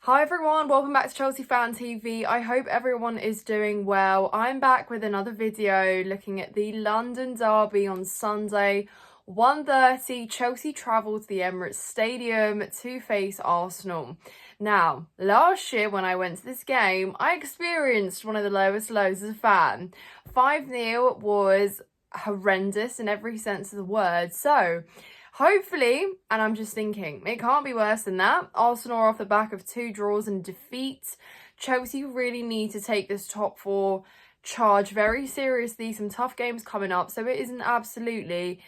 Hi everyone, welcome back to Chelsea Fan TV. I hope everyone is doing well. I'm back with another video looking at the London derby on Sunday. 1:30, Chelsea travel to the Emirates Stadium to face Arsenal. Now, last year when I went to this game, I experienced one of the lowest lows as a fan. 5-0 was horrendous in every sense of the word. So, hopefully, and I'm just thinking, it can't be worse than that. Arsenal are off the back of 2 draws and defeat. Chelsea really need to take this top 4 charge very seriously. Some tough games coming up, so it is an absolutely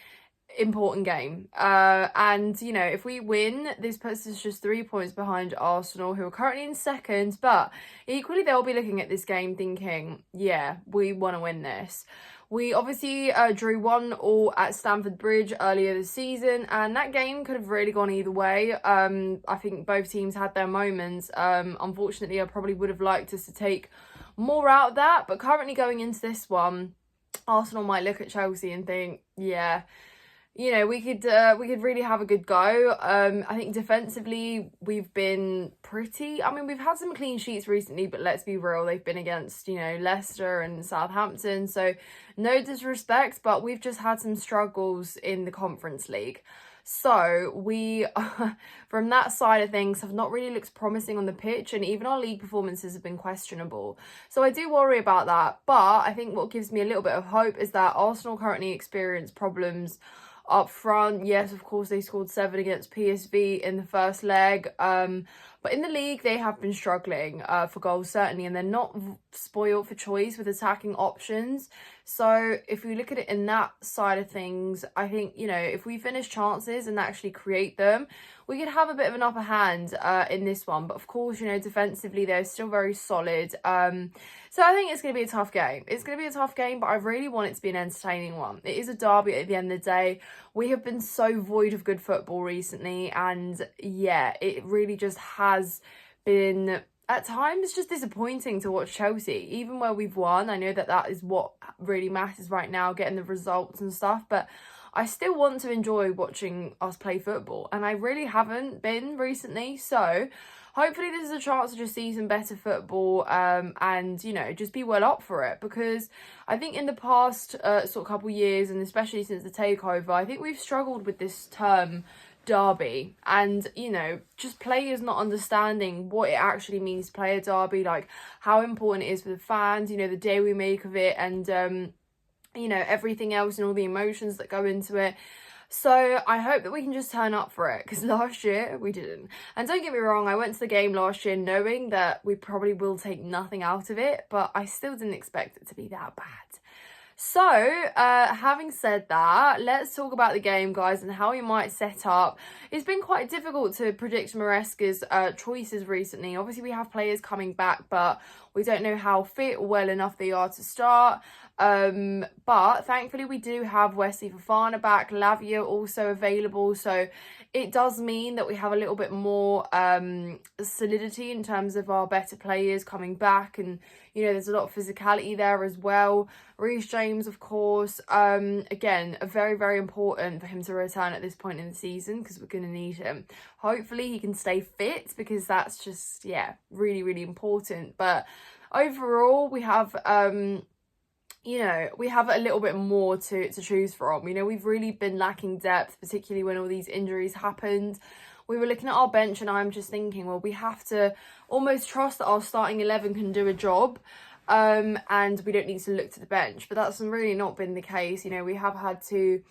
important game. And, you know, if we win, this puts us just 3 points behind Arsenal, who are currently in second. But equally, they'll be looking at this game thinking, yeah, we want to win this. We obviously drew 1-1 at Stamford Bridge earlier this season, and that game could have really gone either way. I think both teams had their moments. Unfortunately, I probably would have liked us to take more out of that, but currently going into this one, Arsenal might look at Chelsea and think, yeah, you know, we could really have a good go. I think defensively we've been pretty. I mean, we've had some clean sheets recently, but let's be real, they've been against, you know, Leicester and Southampton. So no disrespect, but we've just had some struggles in the Conference League. So we, from that side of things, have not really looked promising on the pitch, and even our league performances have been questionable. So I do worry about that. But I think what gives me a little bit of hope is that Arsenal currently experience problems up front. Yes, of course, they scored 7 against PSV in the first leg. But in the league, they have been struggling for goals, certainly, and they're not spoiled for choice with attacking options. So if we look at it in that side of things, I think, you know, if we finish chances and actually create them, we could have a bit of an upper hand in this one. But of course, you know, defensively, they're still very solid. So I think it's going to be a tough game. It's going to be a tough game, but I really want it to be an entertaining one. It is a derby at the end of the day. We have been so void of good football recently, and yeah, it really just has been at times just disappointing to watch Chelsea, even where we've won. I know that that is what really matters right now, getting the results and stuff, but I still want to enjoy watching us play football, and I really haven't been recently. So hopefully this is a chance to just see some better football and, you know, just be well up for it, because I think in the past sort of couple years, and especially since the takeover, I think we've struggled with this term derby, and, you know, just players not understanding what it actually means to play a derby, like how important it is for the fans, you know, the day we make of it, and you know, everything else and all the emotions that go into it. So I hope that we can just turn up for it, because last year we didn't. And don't get me wrong, I went to the game last year knowing that we probably will take nothing out of it, but I still didn't expect it to be that bad. So, having said that, let's talk about the game, guys, and how we might set up. It's been quite difficult to predict Maresca's choices recently. Obviously, we have players coming back, but we don't know how fit or well enough they are to start. But thankfully, we do have Wesley Fofana back, Lavia also available. So it does mean that we have a little bit more solidity in terms of our better players coming back, and, you know, there's a lot of physicality there as well. Reece James, of course, again, very, very important for him to return at this point in the season, because we're going to need him. Hopefully he can stay fit, because that's just, yeah, really, really important. But overall, we have you know, we have a little bit more to choose from. You know, we've really been lacking depth, particularly when all these injuries happened. We were looking at our bench, and I'm just thinking, well, we have to almost trust that our starting 11 can do a job, and we don't need to look to the bench. But that's really not been the case. You know, we have had to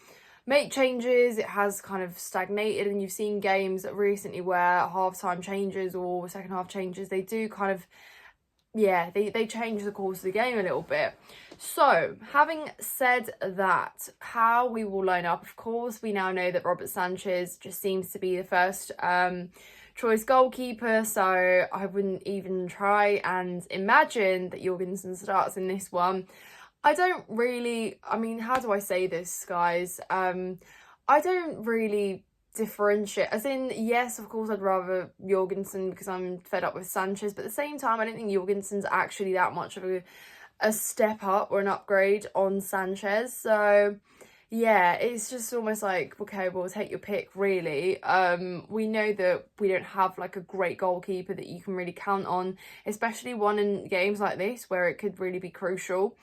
make changes. It has kind of stagnated, and you've seen games recently where half-time changes or second half changes, they do kind of, yeah, they change the course of the game a little bit. So, having said that, how we will line up, of course, we now know that Robert Sanchez just seems to be the first choice goalkeeper, so I wouldn't even try and imagine that Jorgensen starts in this one. I don't really, I mean, how do I say this, guys? I don't really differentiate, as in, yes, of course I'd rather Jorgensen because I'm fed up with Sanchez, but at the same time I don't think Jorgensen's actually that much of a step up or an upgrade on Sanchez. So Yeah, it's just almost like, okay, well, take your pick, really. We know that we don't have like a great goalkeeper that you can really count on, especially one in games like this where it could really be crucial.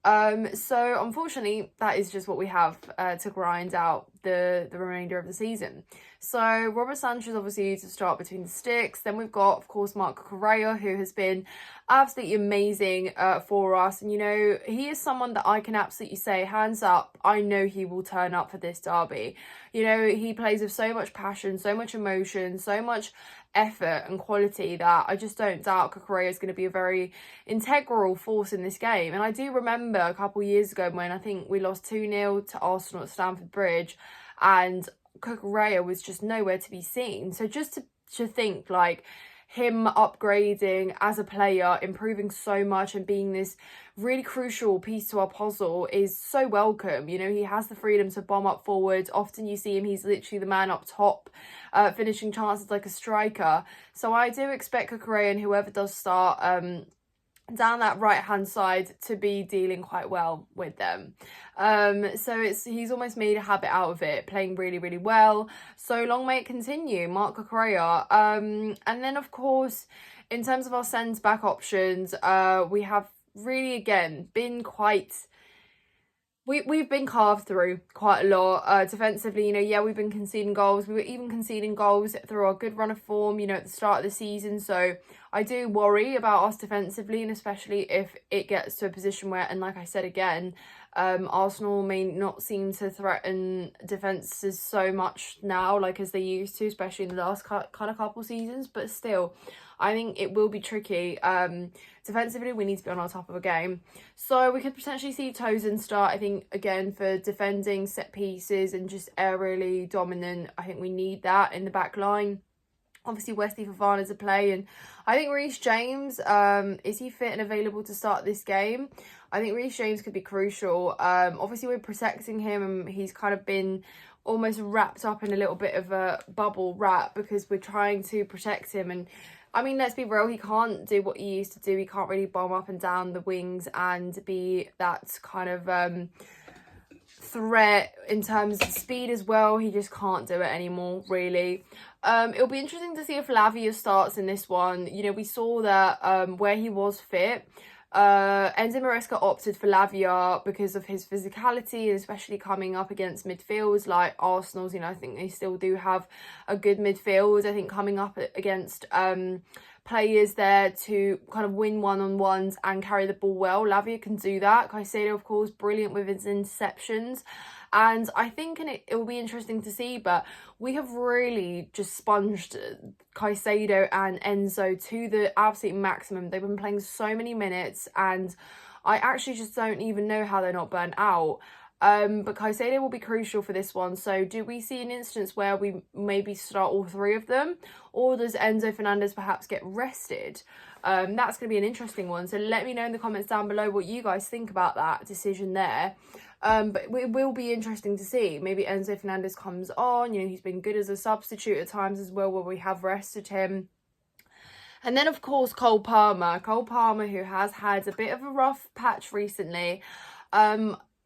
So unfortunately, that is just what we have to grind out the remainder of the season. So Robert Sanchez obviously to start between the sticks. Then we've got, of course, Marco Correa, who has been absolutely amazing for us. And, you know, he is someone that I can absolutely say, hands up, I know he will turn up for this derby. You know, he plays with so much passion, so much emotion, so much effort and quality that I just don't doubt Correa is going to be a very integral force in this game. And I do remember a couple of years ago when I think we lost 2-0 to Arsenal at Stamford Bridge, and Correa was just nowhere to be seen. So just to think like him upgrading as a player, improving so much and being this really crucial piece to our puzzle is so welcome. You know, he has the freedom to bomb up forwards. Often you see him, he's literally the man up top, finishing chances like a striker. So I do expect Correa and whoever does start down that right hand side to be dealing quite well with them. So he's almost made a habit out of it, playing really, really well. So long may it continue, Marco Correa. And then of course, in terms of our centre back options, we have really again been quite we've been carved through quite a lot defensively. You know, yeah, we've been conceding goals. We were even conceding goals through our good run of form, you know, at the start of the season. So I do worry about us defensively, and especially if it gets to a position where, and like I said again, Arsenal may not seem to threaten defences so much now, like as they used to, especially in the last kind of couple seasons. But still, I think it will be tricky. Defensively, we need to be on our top of a game. So we could potentially see Tosin start, I think, again, for defending set pieces and just aerially dominant. I think we need that in the back line. Obviously, Wesley Fofana to play. And I think Reece James, is he fit and available to start this game? I think Reece James could be crucial. Obviously, we're protecting him and he's kind of been almost wrapped up in a little bit of a bubble wrap because we're trying to protect him. And I mean, let's be real, he can't do what he used to do. He can't really bomb up and down the wings and be that kind of threat in terms of speed as well. He just can't do it anymore, really. It'll be interesting to see if Lavia starts in this one. You know, we saw that where he was fit, Enzo Maresca opted for Lavia because of his physicality, and especially coming up against midfields like Arsenal's. You know, I think they still do have a good midfield. I think coming up against players there to kind of win one-on-ones and carry the ball well, Lavia can do that. Caicedo, of course, brilliant with his interceptions. And I think it will be interesting to see, but we have really just sponged Caicedo and Enzo to the absolute maximum. They've been playing so many minutes, and I actually just don't even know how they're not burnt out. But Caicedo will be crucial for this one. So do we see an instance where we maybe start all three of them? Or does Enzo Fernandez perhaps get rested? That's going to be an interesting one. So let me know in the comments down below what you guys think about that decision there. But it will be interesting to see. Maybe Enzo Fernandez comes on. You know, he's been good as a substitute at times as well, where we have rested him. And then, of course, Cole Palmer. Cole Palmer, who has had a bit of a rough patch recently.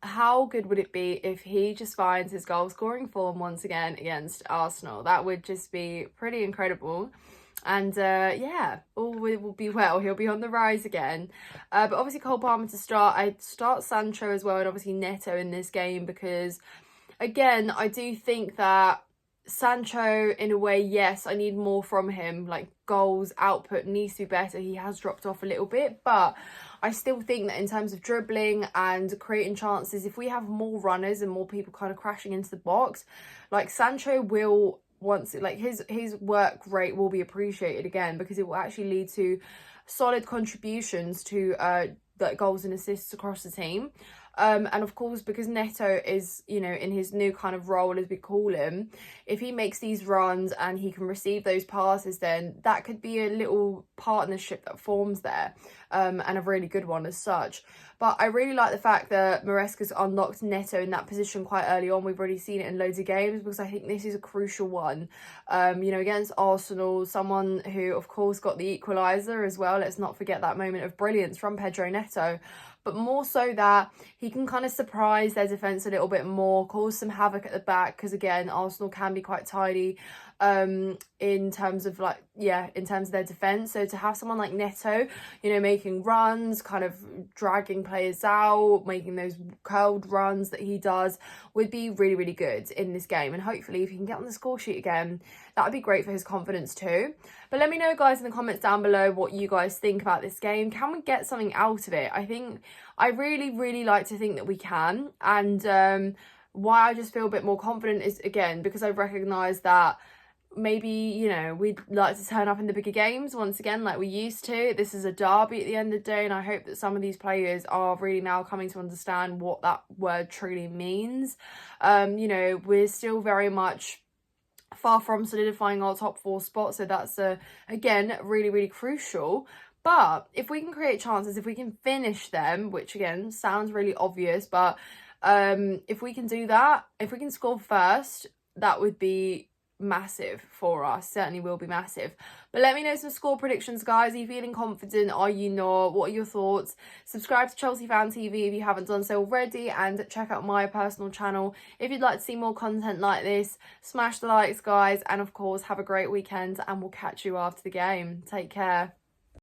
How good would it be if he just finds his goal scoring form once again against Arsenal? That would just be pretty incredible. And yeah, all will be well. He'll be on the rise again. But obviously Cole Palmer to start. I'd start Sancho as well, and obviously Neto in this game, because again, I do think that Sancho, in a way, yes, I need more from him. Like, goals output needs to be better. He has dropped off a little bit, but I still think that in terms of dribbling and creating chances, if we have more runners and more people kind of crashing into the box, like Sancho will, once like his work rate will be appreciated again, because it will actually lead to solid contributions to like goals and assists across the team. And of course, because Neto is, you know, in his new kind of role, as we call him, if he makes these runs and he can receive those passes, then that could be a little partnership that forms there, and a really good one as such. But I really like the fact that Maresca's unlocked Neto in that position quite early on. We've already seen it in loads of games, because I think this is a crucial one. You know, against Arsenal, someone who, of course, got the equaliser as well. Let's not forget that moment of brilliance from Pedro Neto. But more so that he can kind of surprise their defence a little bit more, cause some havoc at the back, because again, Arsenal can be quite tidy in terms of in terms of their defence. So to have someone like Neto, you know, making runs, kind of dragging players out, making those curled runs that he does, would be really, really good in this game. And hopefully if he can get on the score sheet again, that would be great for his confidence too. But let me know, guys, in the comments down below what you guys think about this game. Can we get something out of it? I really, really like to think that we can. And why I just feel a bit more confident is, again, because I've recognised that maybe, you know, we'd like to turn up in the bigger games once again like we used to. This is a derby at the end of the day, and I hope that some of these players are really now coming to understand what that word truly means. You know, we're still very much far from solidifying our top 4 spots, so that's again really, really crucial. But if we can create chances, if we can finish them, which again sounds really obvious, but if we can do that, if we can score first, that would be massive for us. Certainly will be massive. But let me know some score predictions, guys. Are you feeling confident? Are you not? What are your thoughts? Subscribe to Chelsea Fan TV if you haven't done so already, and check out my personal channel if you'd like to see more content like this. Smash the likes, guys, and of course have a great weekend, and we'll catch you after the game. Take care.